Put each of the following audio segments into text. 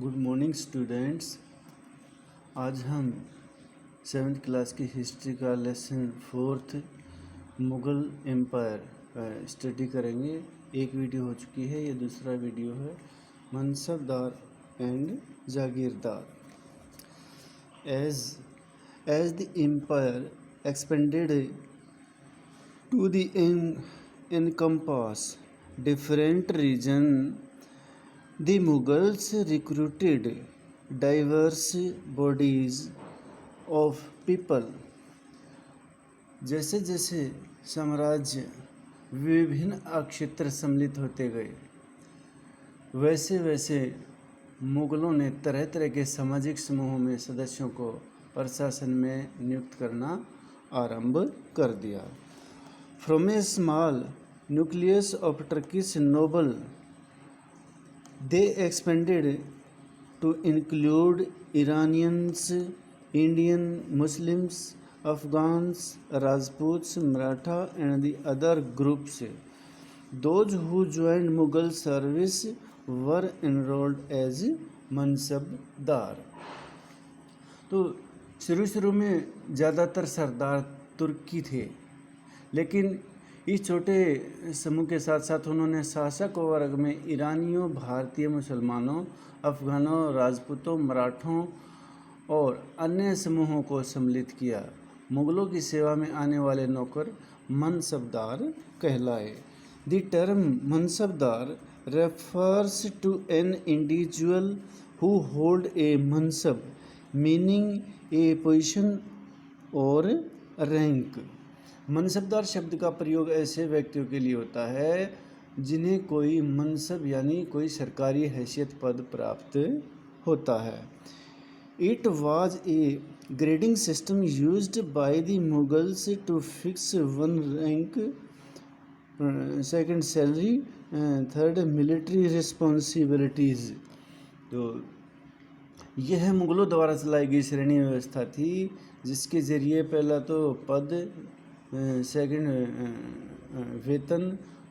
Good morning students. आज हम 7th class की हिस्ट्री का lesson 4th Mughal empire study करेंगे। एक वीडियो हो चुकी है, ये दूसरा वीडियो है mansabdar and jagirdar. As the empire expanded to the encompass different region, the Mughals recruited diverse bodies of people। जैसे जैसे साम्राज्य विभिन्न क्षेत्र सम्मिलित होते गए, वैसे वैसे मुग़लों ने तरह तरह के सामाजिक समूहों में सदस्यों को प्रशासन में नियुक्त करना आरंभ कर दिया। From a small nucleus of Turkish noble they expanded to include Iranians, Indian Muslims, Afghans, Rajputs, Maratha and the other groups. Those who joined Mughal service were enrolled as mansabdar. तो शुरू में ज़्यादातर सरदार तुर्की थे, लेकिन इस छोटे समूह के साथ साथ उन्होंने शासक वर्ग में ईरानियों, भारतीय मुसलमानों, अफ़गानों, राजपूतों, मराठों और अन्य समूहों को सम्मिलित किया। मुग़लों की सेवा में आने वाले नौकर मनसबदार कहलाए। The term mansabdar refers to an individual who hold a mansab meaning a position और रैंक। मनसबदार शब्द का प्रयोग ऐसे व्यक्तियों के लिए होता है जिन्हें कोई मनसब यानी कोई सरकारी हैसियत पद प्राप्त होता है। It was a grading system used by the Mughals to fix one rank, second salary, third military responsibilities. तो यह मुग़लों द्वारा चलाई गई श्रेणी व्यवस्था थी, जिसके ज़रिए पहला तो पद, सेकंड वेतन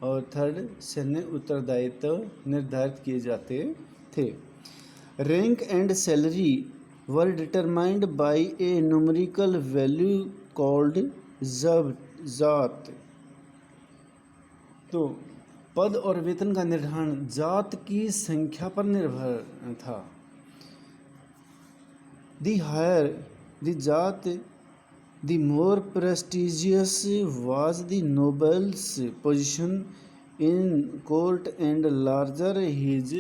और थर्ड सैन्य उत्तरदायित्व निर्धारित किए जाते थे। Rank and salary were determined by A numerical value called जात। तो पद और वेतन का निर्धारण जात की संख्या पर निर्भर था। द हायर द जात, the more prestigious was the noble's position in court and larger his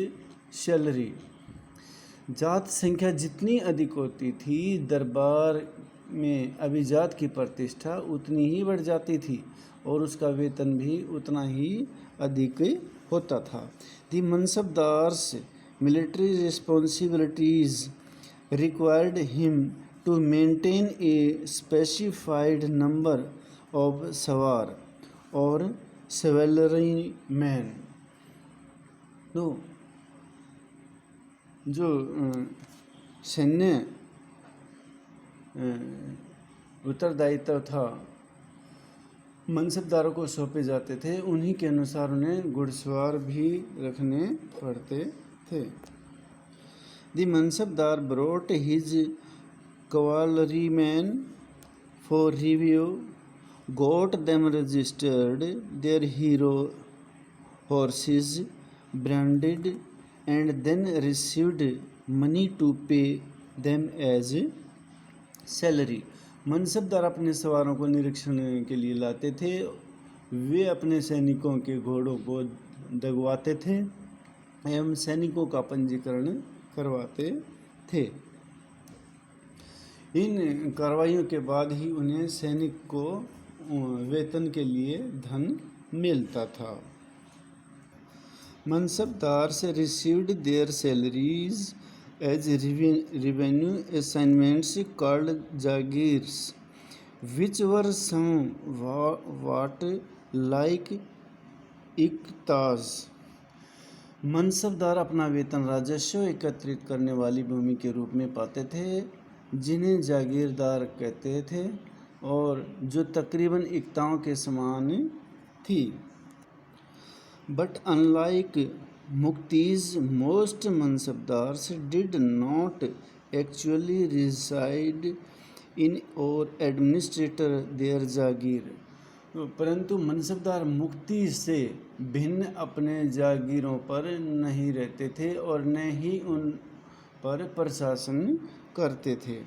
salary। जात संख्या जितनी अधिक होती थी, दरबार में अभिजात की प्रतिष्ठा उतनी ही बढ़ जाती थी और उसका वेतन भी उतना ही अधिक होता था। The mansabdars military responsibilities required him to maintain a specified number of सवार और सवेलरी मैन। तो जो सैन्य उत्तरदायित्व था मनसबदारों को सौंपे जाते थे, उन्हीं के अनुसार उन्हें घुड़सवार भी रखने पड़ते थे। The mansabdar brought his cavalrymen for review, got them registered, their hero horses branded, and then received money to pay them as salary। Mansabdar अपने सवारों को निरीक्षण के लिए लाते थे, वे अपने सैनिकों के घोड़ों को दगवाते थे एवं सैनिकों का पंजीकरण करवाते थे। इन कार्रवाइयों के बाद ही उन्हें सैनिक को वेतन के लिए धन मिलता था। मनसबदार से received their salaries as revenue assignments called jagirs, which were somewhat like iqtas. मनसबदार अपना वेतन राजस्व एकत्रित करने वाली भूमि के रूप में पाते थे, जिन्हें जागीरदार कहते थे और जो तकरीबन इक्ताओं के समान थी। But unlike Mukti's most mansabdars did not actually reside in or administrator their जागीर, परंतु मनसबदार मुक्ति से भिन्न अपने जागीरों पर नहीं रहते थे और न ही उन पर प्रशासन करते थे.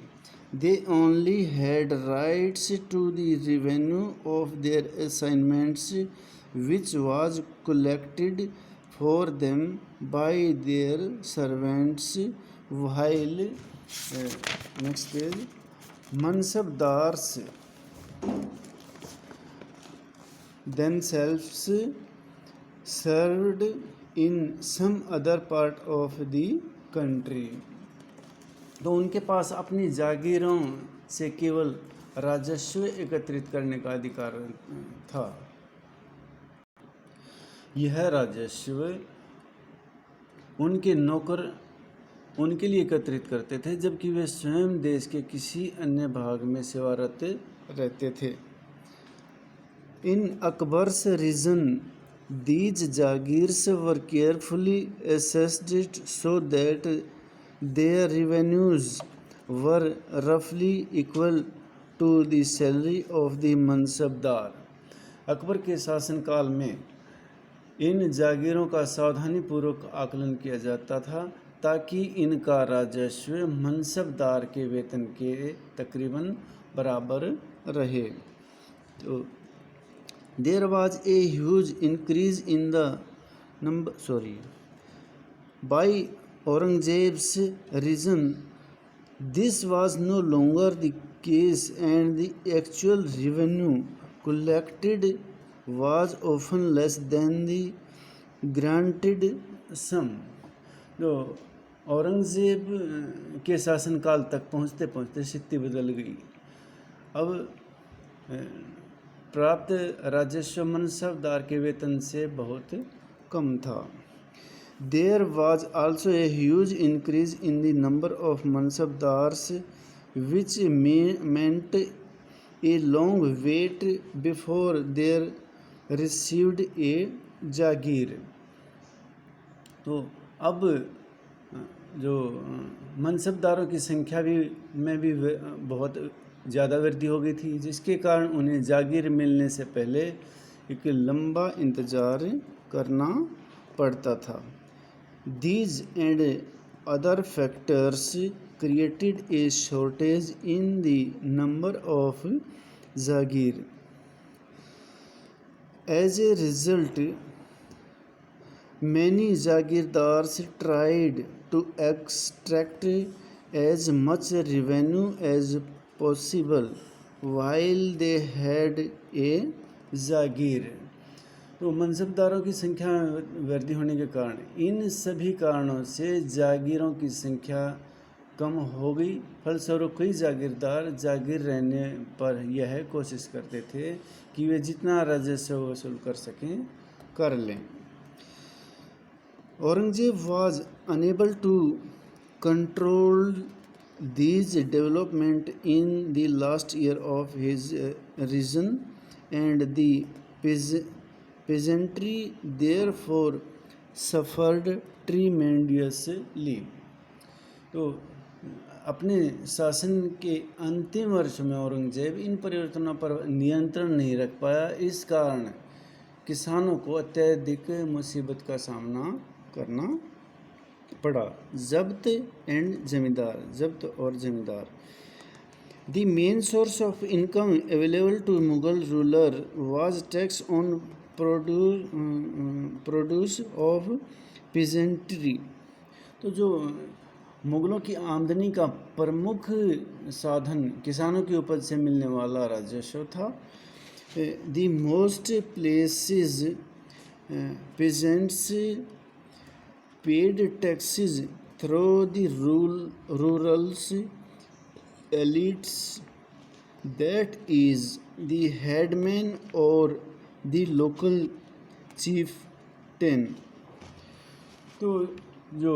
They only had rights to the revenue of their assignments, which was collected for them by their servants, while next page, mansabdars themselves served in some other part of the country. तो उनके पास अपनी जागीरों से केवल राजस्व एकत्रित करने का अधिकार था. यह राजस्व उनके नौकर उनके लिए एकत्रित करते थे, जबकि वे स्वयं देश के किसी अन्य भाग में सेवारत रहते थे. In Akbar's region, these jagirs were carefully assessed so that their revenues were roughly equal to the salary of the mansabdar. Akbar के शासनकाल में इन जागीरों का सावधानीपूर्वक आकलन किया जाता था ताकि इनका राजस्व मनसबदार के वेतन के तकरीबन बराबर रहे. तो there was a huge increase in the number by Aurangzeb's region. This was no longer the case, and the actual revenue collected was often less than the granted sum. जो औरंगजेब के शासनकाल तक पहुँचते पहुँचते स्थिति बदल गई. अब प्राप्त राजस्व मनसबदार के वेतन से बहुत कम था. There was also a huge increase in the number of mansabdars, which meant a long wait before they received a जागीर. तो अब जो मनसबदारों की संख्या में भी बहुत ज़्यादा वृद्धि हो गई थी, जिसके कारण उन्हें जागीर मिलने से पहले एक लंबा इंतज़ार करना पड़ता था. These and other factors created a shortage in the number of Jagir. As a result, many जागीरदार्स tried to extract as much revenue as possible while they had a जागीर. तो मनसबदारों की संख्या में वृद्धि होने के कारण इन सभी कारणों से जागीरों की संख्या कम हो गई. फलस्वरूप कई जागीरदार जागीर रहने पर यह कोशिश करते थे कि वे जितना राजस्व वसूल कर सकें कर लें. Aurangzeb was unable to control these development in the last year of his reign, and the peasantry therefore suffered tremendously. तो अपने शासन के अंतिम वर्ष में औरंगजेब इन परिवर्तनों पर नियंत्रण नहीं रख पाया. इस कारण किसानों को अत्यधिक मुसीबत का सामना करना पड़ा. जब्त और जमींदार. The main source of income available to Mughal ruler was tax on produce of peasantry. तो जो मुगलों की आमदनी का प्रमुख साधन किसानों की उपज से मिलने वाला राजस्व था. The most places peasants paid taxes through the rural elites, that is, the headman or the local chieftain. तो जो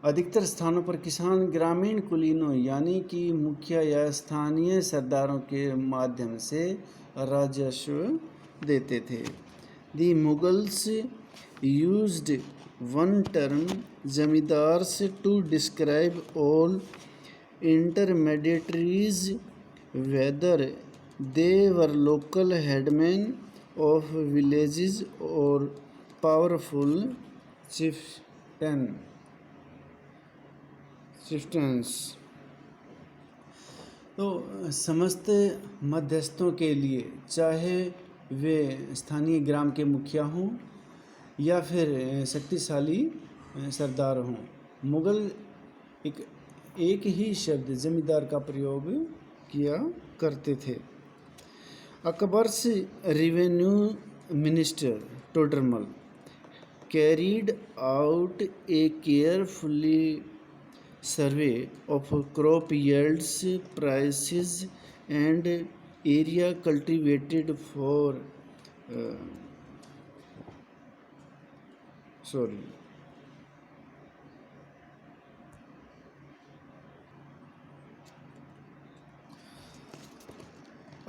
अधिकतर स्थानों पर किसान ग्रामीण कुलीनों यानी कि मुखिया या स्थानीय सरदारों के माध्यम से राजस्व देते थे. The Mughals used one term zamindars to describe all intermediaries, whether they were local headmen of villages or powerful chieftains. तो समस्त मध्यस्थों के लिए, चाहे वे स्थानीय ग्राम के मुखिया हों या फिर शक्तिशाली सरदार हों, मुगल एक ही शब्द जमींदार का प्रयोग किया करते थे। Akbar's revenue minister Todarmal carried out a carefully survey of crop yields, prices, and area cultivated for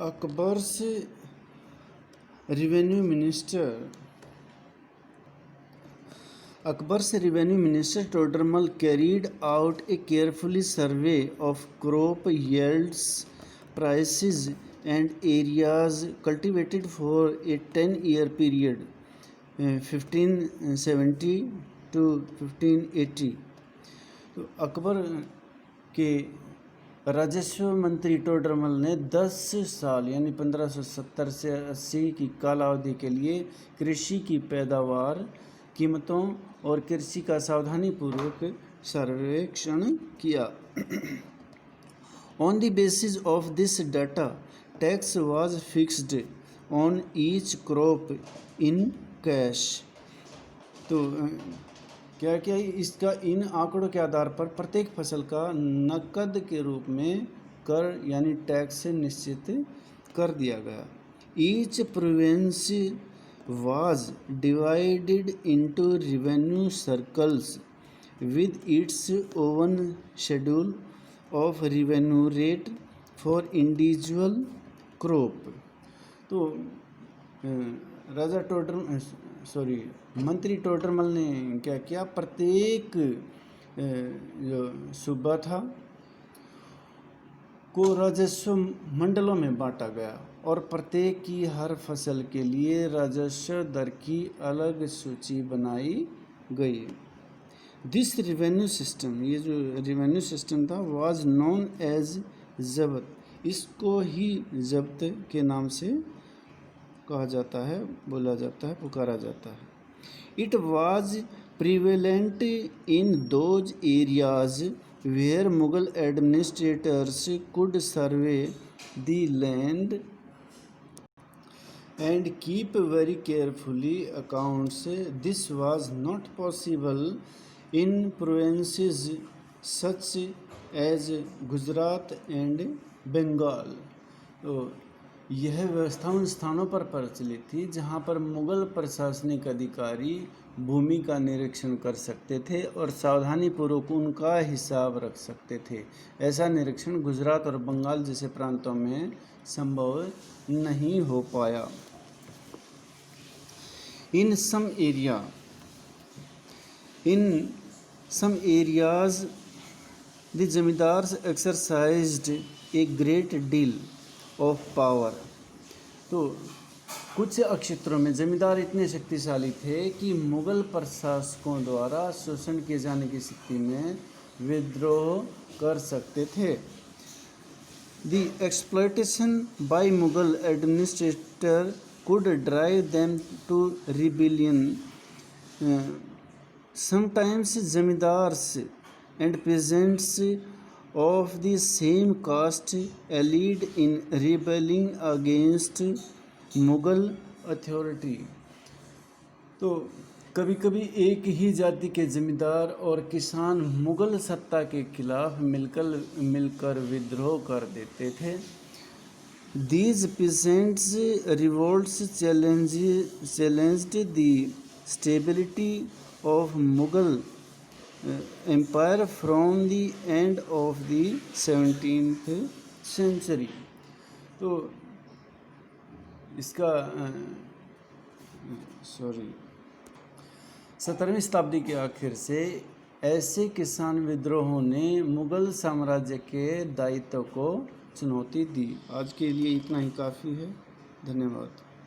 Akbar's revenue minister Todermal carried out a carefully survey of crop yields, prices, and areas cultivated for a 10-year period, 1570 to 1580. तो अकबर के राजस्व मंत्री टोडरमल ने 10 साल यानी 1570 से 80 की कालावधि के लिए कृषि की पैदावार, कीमतों और कृषि का सावधानीपूर्वक सर्वेक्षण किया। On the basis of this data, tax was fixed on each crop in cash. तो क्या क्या इसका इन आंकड़ों के आधार पर प्रत्येक फसल का नकद के रूप में कर यानी टैक्स से निश्चित कर दिया गया। Each province was divided into revenue circles with its own schedule of revenue rate for individual crop. तो मंत्री टोडरमल ने क्या किया, प्रत्येक जो सूबा था को राजस्व मंडलों में बांटा गया और प्रत्येक की हर फसल के लिए राजस्व दर की अलग सूची बनाई गई। दिस रिवेन्यू सिस्टम, ये जो रिवेन्यू सिस्टम था, वाज नोन एज जब्त, इसको ही जब्त के नाम से कहा जाता है, बोला जाता है, पुकारा जाता है। It was prevalent in those areas where Mughal administrators could survey the land and keep very carefully accounts. This was not possible in provinces such as Gujarat and Bengal. तो यह व्यवस्था उन स्थानों पर प्रचलित थी जहाँ पर मुग़ल प्रशासनिक अधिकारी भूमि का निरीक्षण कर सकते थे और सावधानीपूर्वक उनका हिसाब रख सकते थे। ऐसा निरीक्षण गुजरात और बंगाल जैसे प्रांतों में संभव नहीं हो पाया। In some areas, the zamindars exercised a great deal of power. तो कुछ क्षेत्रों में जमींदार इतने शक्तिशाली थे कि मुग़ल प्रशासकों द्वारा शोषण किए जाने की स्थिति में विद्रोह कर सकते थे। The exploitation by Mughal administrator could drive them to rebellion. Sometimes zamindars and peasants of the same caste allied in rebelling against Mughal authority. तो कभी कभी एक ही जाति के जमींदार और किसान मुग़ल सत्ता के खिलाफ मिलकर विद्रोह कर देते थे। These peasants revolts challenged the stability of Mughal empire from the end of the 17th century. तो इसका 17वीं शताब्दी के आखिर से ऐसे किसान विद्रोहों ने मुगल साम्राज्य के दायित्व को चुनौती दी। आज के लिए इतना ही काफ़ी है। धन्यवाद।